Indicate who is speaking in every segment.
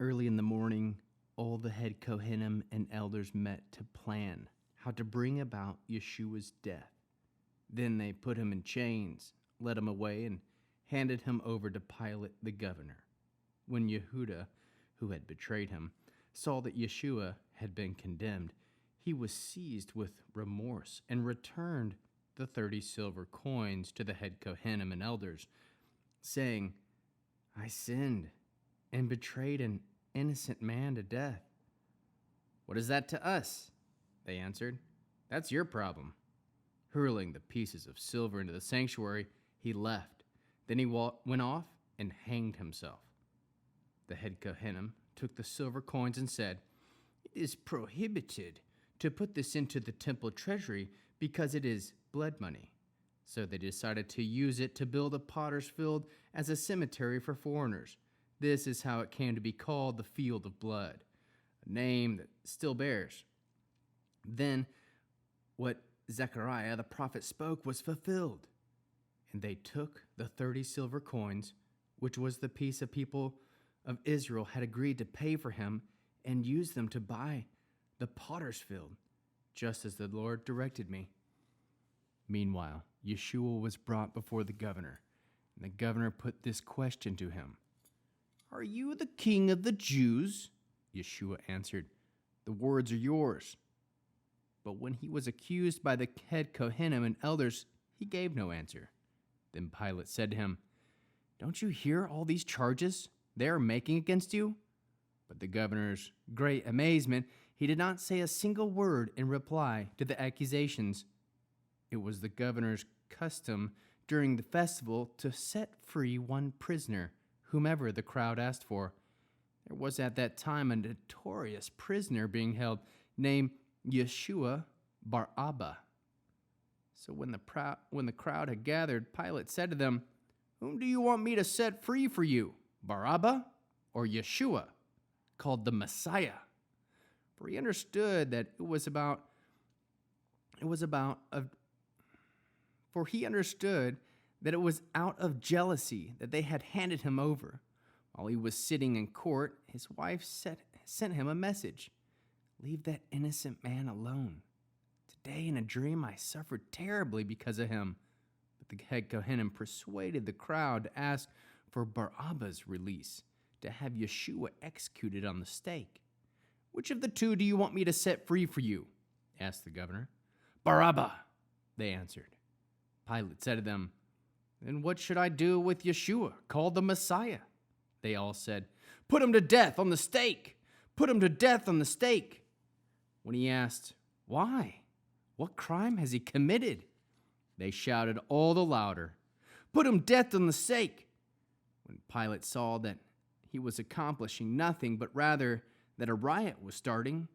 Speaker 1: Early in the morning, all the head Kohanim and elders met to plan how to bring about Yeshua's death. Then they put him in chains, led him away, and handed him over to Pilate the governor. When Yehuda, who had betrayed him, saw that Yeshua had been condemned, he was seized with remorse and returned the 30 silver coins to the head Kohanim and elders, saying, "I sinned and betrayed an innocent man to death." "What is that to us?" they answered. "That's your problem." Hurling the pieces of silver into the sanctuary, he left. Then he went off and hanged himself. The head Kohanim took the silver coins and said, "It is prohibited to put this into the temple treasury because it is blood money." So they decided to use it to build a potter's field as a cemetery for foreigners. This is how it came to be called the Field of Blood, a name that still bears. Then what Zechariah the prophet spoke was fulfilled. And they took the 30 silver coins, which was the piece of people of Israel had agreed to pay for him, and used them to buy the potter's field, just as the Lord directed me. Meanwhile, Yeshua was brought before the governor, and the governor put this question to him: "Are you the king of the Jews?" Yeshua answered, "The words are yours." But when he was accused by the head Kohanim and elders, he gave no answer. Then Pilate said to him, "Don't you hear all these charges they are making against you?" But the governor's great amazement, he did not say a single word in reply to the accusations. It was the governor's custom during the festival to set free one prisoner, whomever the crowd asked for. There was at that time a notorious prisoner being held named Yeshua bar Abba. So when the crowd had gathered, Pilate said to them, "Whom do you want me to set free for you, Barabbas or Yeshua, called the Messiah?" For he understood that it was out of jealousy that they had handed him over. While he was sitting in court, his wife sent him a message: "Leave that innocent man alone. Today in a dream I suffered terribly because of him." But the head Kohanim persuaded the crowd to ask for Barabbas' release, to have Yeshua executed on the stake. "Which of the two do you want me to set free for you?" asked the governor. "Barabbas," they answered. Pilate said to them, "Then what should I do with Yeshua, called the Messiah?" They all said, "Put him to death on the stake! Put him to death on the stake!" When he asked, "Why? What crime has he committed?" they shouted all the louder, "Put him to death on the stake!" When Pilate saw that he was accomplishing nothing, but rather that a riot was starting,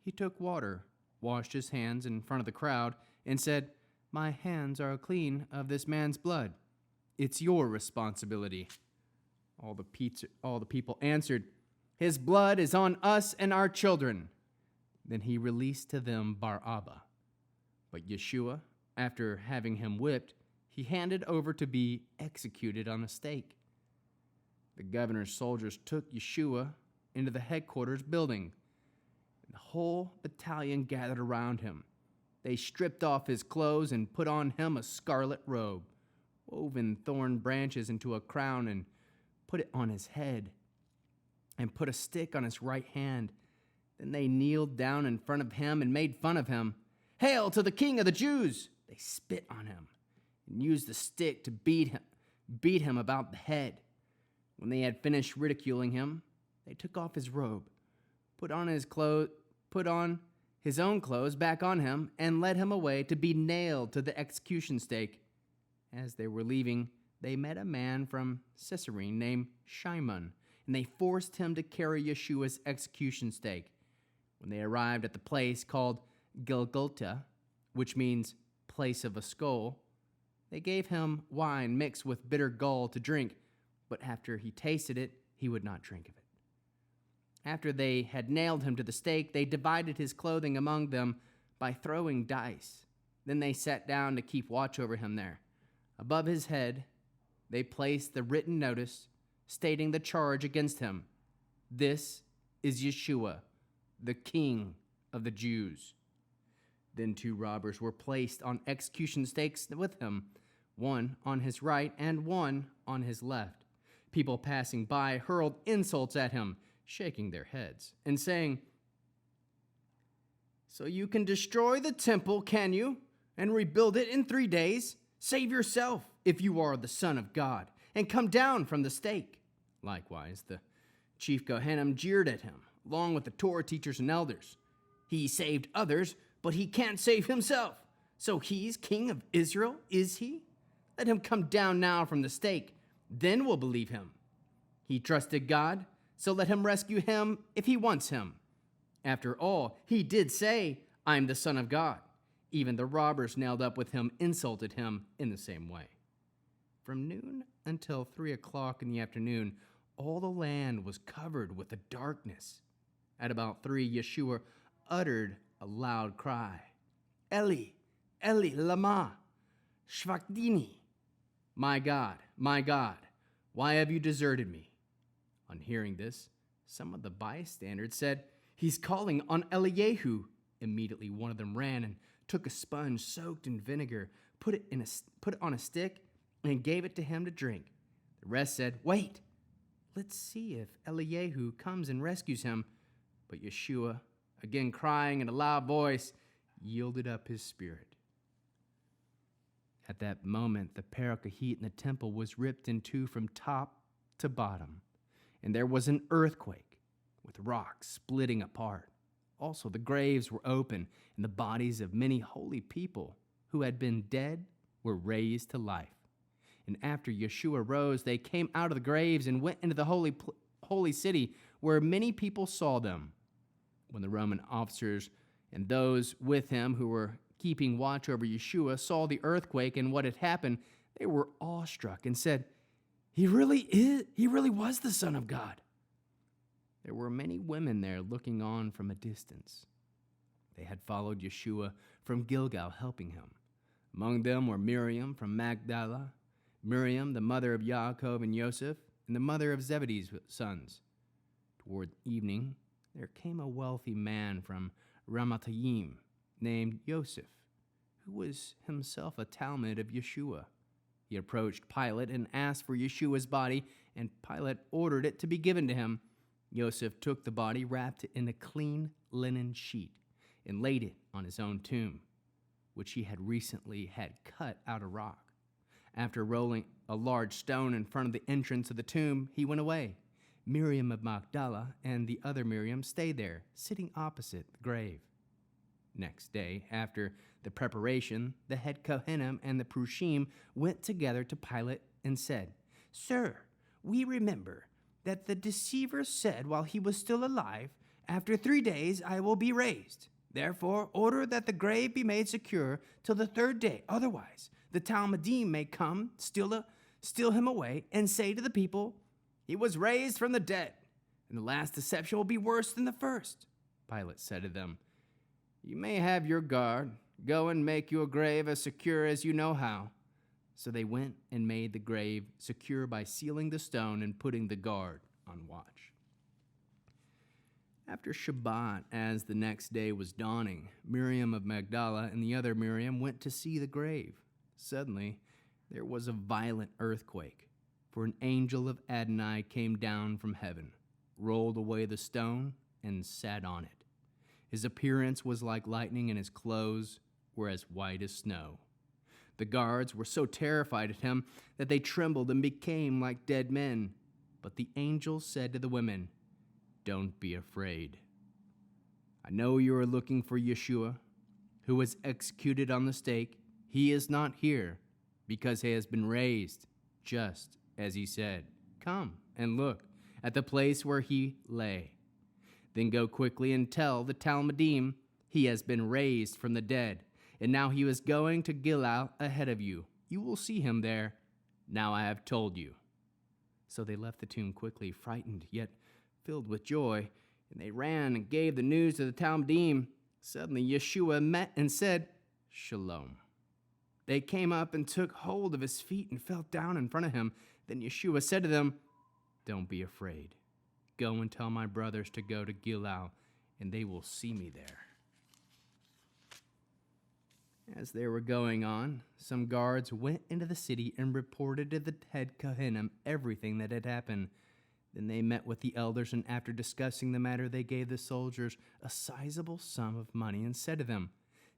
Speaker 1: he took water, washed his hands in front of the crowd, and said, "My hands are clean of this man's blood. It's your responsibility." All the people answered, "His blood is on us and our children." Then he released to them Barabbas. But Yeshua, after having him whipped, he handed over to be executed on a stake. The governor's soldiers took Yeshua into the headquarters building. The whole battalion gathered around him. They stripped off his clothes and put on him a scarlet robe, woven thorn branches into a crown, and put it on his head, and put a stick on his right hand. Then they kneeled down in front of him and made fun of him. "Hail to the King of the Jews!" They spit on him and used the stick to beat him about the head. When they had finished ridiculing him, they took off his robe, put on his own clothes back on him, and led him away to be nailed to the execution stake. As they were leaving, they met a man from Caesarea named Shimon, and they forced him to carry Yeshua's execution stake. When they arrived at the place called Golgotha, which means place of a skull, they gave him wine mixed with bitter gall to drink, but after he tasted it, he would not drink of it. After they had nailed him to the stake, they divided his clothing among them by throwing dice. Then they sat down to keep watch over him there. Above his head, they placed the written notice stating the charge against him: This is Yeshua, the King of the Jews." Then 2 robbers were placed on execution stakes with him, one on his right and one on his left. People passing by hurled insults at him, shaking their heads and saying, "So you can destroy the temple, can you, and rebuild it in 3 days? Save yourself if you are the Son of God, and come down from the stake." Likewise, the chief Kohanim jeered at him, along with the Torah teachers and elders. "He saved others, but he can't save himself. So he's king of Israel, is he? Let him come down now from the stake. Then we'll believe him. He trusted God, so let him rescue him if he wants him. After all, he did say, 'I'm the Son of God.'" Even the robbers nailed up with him insulted him in the same way. From noon until 3 o'clock in the afternoon, all the land was covered with a darkness. At about 3, Yeshua uttered a loud cry, "Eli, Eli, lama shvachtini." My God, why have you deserted me?" On hearing this, some of the bystanders said, "He's calling on Eliyahu." Immediately one of them ran and took a sponge soaked in vinegar, put it on a stick, and gave it to him to drink. The rest said, "Wait, let's see if Eliyahu comes and rescues him." But Yeshua, again crying in a loud voice, yielded up his spirit. At that moment, the paraclete in the temple was ripped in 2 from top to bottom, and there was an earthquake with rocks splitting apart. Also, the graves were open, and the bodies of many holy people who had been dead were raised to life. And after Yeshua rose, they came out of the graves and went into the holy city, where many people saw them. When the Roman officers and those with him who were keeping watch over Yeshua saw the earthquake and what had happened, they were awestruck and said, He really was the Son of God." There were many women there looking on from a distance. They had followed Yeshua from Gilgal, helping him. Among them were Miriam from Magdala, Miriam, the mother of Yaakov and Joseph, and the mother of Zebedee's sons. Toward evening, there came a wealthy man from Ramatayim named Joseph, who was himself a Talmud of Yeshua. He approached Pilate and asked for Yeshua's body, and Pilate ordered it to be given to him. Joseph took the body, wrapped it in a clean linen sheet, and laid it on his own tomb, which he had recently had cut out of rock. After rolling a large stone in front of the entrance of the tomb, he went away. Miriam of Magdala and the other Miriam stayed there, sitting opposite the grave. Next day, after the preparation, the head Kohanim and the Prushim went together to Pilate and said, "Sir, we remember that the deceiver said while he was still alive, 'After 3 days I will be raised.' Therefore, order that the grave be made secure till the 3rd day. Otherwise, the Talmudim may come, steal him away, and say to the people, 'He was raised from the dead,' and the last deception will be worse than the first." Pilate said to them, "You may have your guard. Go and make your grave as secure as you know how." So they went and made the grave secure by sealing the stone and putting the guard on watch. After Shabbat, as the next day was dawning, Miriam of Magdala and the other Miriam went to see the grave. Suddenly, there was a violent earthquake, for an angel of Adonai came down from heaven, rolled away the stone, and sat on it. His appearance was like lightning, and his clothes were as white as snow. The guards were so terrified at him that they trembled and became like dead men. But the angel said to the women, "Don't be afraid. I know you are looking for Yeshua, who was executed on the stake. He is not here, because he has been raised, just as he said. Come and look at the place where he lay. Then go quickly and tell the Talmudim he has been raised from the dead, and now he is going to Gilgal ahead of you. You will see him there. Now I have told you." So they left the tomb quickly, frightened, yet filled with joy, and they ran and gave the news to the Talmudim. Suddenly Yeshua met and said, "Shalom." They came up and took hold of his feet and fell down in front of him. Then Yeshua said to them, "Don't be afraid. Go and tell my brothers to go to Gilgal, and they will see me there." As they were going on, some guards went into the city and reported to the head Kohanim everything that had happened. Then they met with the elders, and after discussing the matter, they gave the soldiers a sizable sum of money and said to them,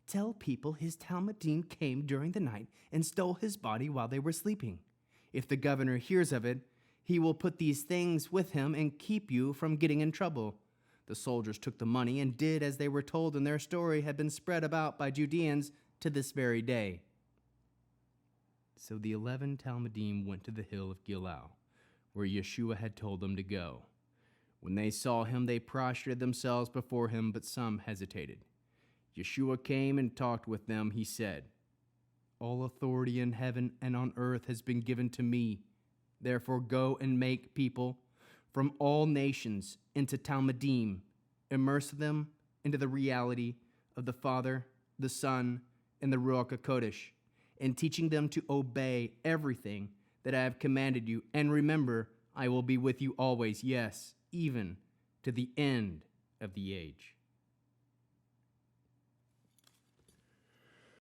Speaker 1: "Tell people his Talmudim came during the night and stole his body while they were sleeping. If the governor hears of it, he will put these things with him and keep you from getting in trouble." The soldiers took the money and did as they were told, and their story had been spread about by Judeans to this very day. So the 11 Talmudim went to the hill of Gilgal, where Yeshua had told them to go. When they saw him, they prostrated themselves before him, but some hesitated. Yeshua came and talked with them. He said, "All authority in heaven and on earth has been given to me. Therefore go and make people from all nations into Talmudim, immerse them into the reality of the Father, the Son, and the Ruach HaKodesh, and teaching them to obey everything that I have commanded you. And remember, I will be with you always, yes, even to the end of the age."